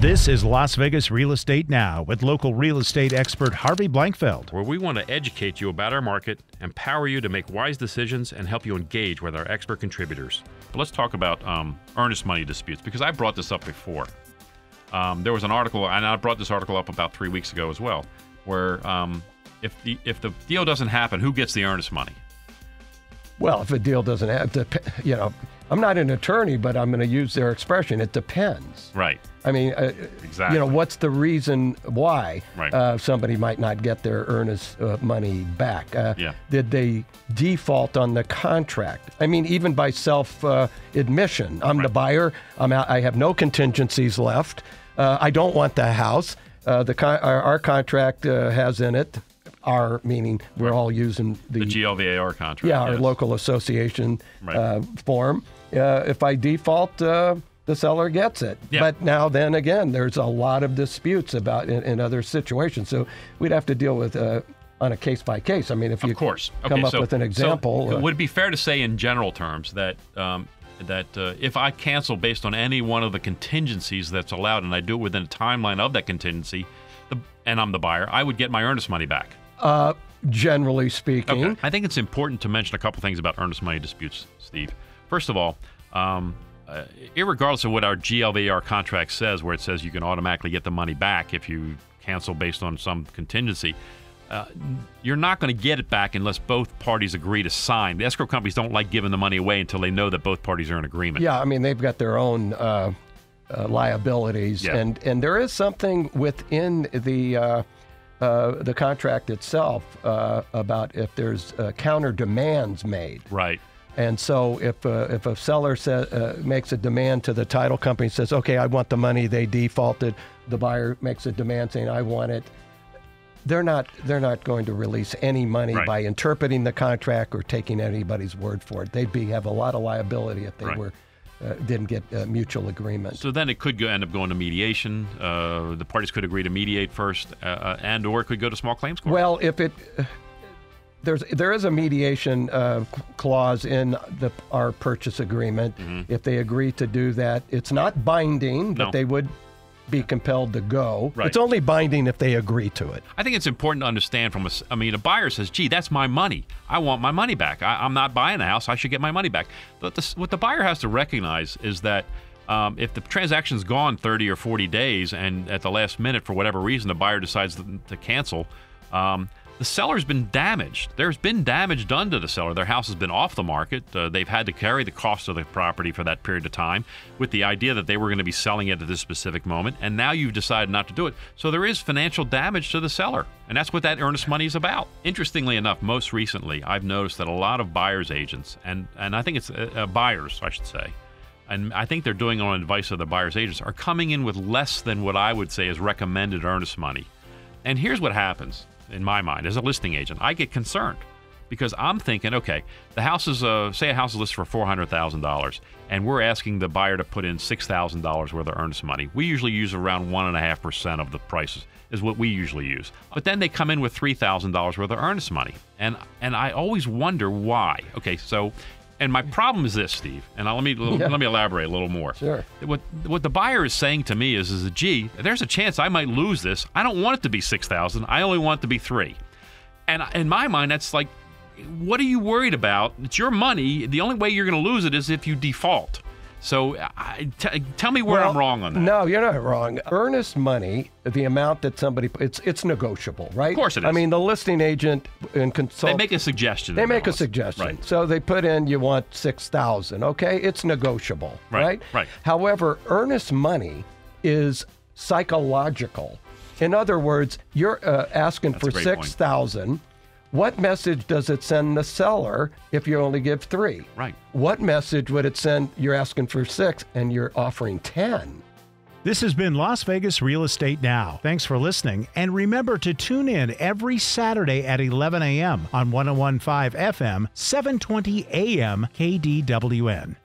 This is Las Vegas Real Estate Now with local real estate expert Harvey Blankfeld. Where we want to educate you about our market, empower you to make wise decisions, and help you engage with our expert contributors. But let's talk about earnest money disputes, because I brought this up before. There was an article, and I brought this article up about 3 weeks ago as well, where if the deal doesn't happen, who gets the earnest money? Well, if a deal doesn't happen, I'm not an attorney, but I'm going to use their expression. It depends. Right. I mean, exactly. What's the reason why somebody might not get their earnest money back? Did they default on the contract? I mean, even by self-admission, I'm the buyer. I'm out. I have no contingencies left. I don't want the house. Our contract has in it. Our meaning we're all using the GLVAR contract. Yeah, our local association form. If I default, the seller gets it. Yeah. But now then again, there's a lot of disputes about in other situations. So we'd have to deal with on a case by case. I mean, if you come up with an example. So would it be fair to say in general terms that if I cancel based on any one of the contingencies that's allowed, and I do it within a timeline of that contingency, and I'm the buyer, I would get my earnest money back? Generally speaking. Okay. I think it's important to mention a couple things about earnest money disputes, Steve. First of all, irregardless of what our GLVAR contract says, where it says you can automatically get the money back if you cancel based on some contingency, you're not going to get it back unless both parties agree to sign. The escrow companies don't like giving the money away until they know that both parties are in agreement. Yeah, I mean, they've got their own liabilities, and there is something within the contract itself about if there's counter demands made. Right. And so if a seller makes a demand to the title company, says, okay, I want the money, they defaulted, the buyer makes a demand saying, I want it, they're not going to release any money by interpreting the contract or taking anybody's word for it. They'd have a lot of liability if they didn't get mutual agreement. So then it could end up going to mediation. The parties could agree to mediate first, and or it could go to small claims court. Well, if there is a mediation clause in our purchase agreement. Mm-hmm. If they agree to do that, it's not binding, but they would be compelled to go. Right. It's only binding if they agree to it. I think it's important to understand a buyer says, gee, that's my money. I want my money back. I'm not buying a house. I should get my money back. But what the buyer has to recognize is that if the transaction's gone 30 or 40 days and at the last minute, for whatever reason, the buyer decides to cancel, the seller's been damaged. There's been damage done to the seller. Their house has been off the market. They've had to carry the cost of the property for that period of time with the idea that they were going to be selling it at this specific moment, and now you've decided not to do it. So there is financial damage to the seller, and that's what that earnest money is about. Interestingly enough, most recently, I've noticed that a lot of buyer's agents, and I think it's buyers, I should say, and I think they're doing it on advice of the buyer's agents, are coming in with less than what I would say is recommended earnest money. And here's what happens. In my mind, as a listing agent, I get concerned because I'm thinking, okay, the house is, say a house is listed for $400,000, and we're asking the buyer to put in $6,000 worth of earnest money. We usually use around 1.5% of the prices is what we usually use. But then they come in with $3,000 worth of earnest money, and I always wonder why. Okay, so. And my problem is this, Steve, and let me elaborate a little more. Sure. What the buyer is saying to me is gee, there's a chance I might lose this. I don't want it to be $6,000. I only want it to be $3,000. And in my mind, that's like, what are you worried about? It's your money. The only way you're going to lose it is if you default. So tell me where I'm wrong on that. No, you're not wrong. Earnest money, the amount that somebody, it's negotiable, right? Of course it is. I mean, the listing agent and consultant. They make a suggestion. They make a suggestion. Right. So they put in, you want $6,000, okay? It's negotiable, right? Right. However, earnest money is psychological. In other words, you're asking for $6,000. What message does it send the seller if you only give $3,000? Right. What message would it send? You're asking for $6,000 and you're offering $10,000. This has been Las Vegas Real Estate Now. Thanks for listening, and remember to tune in every Saturday at 11 a.m. on 101.5 FM, 720 AM KDWN.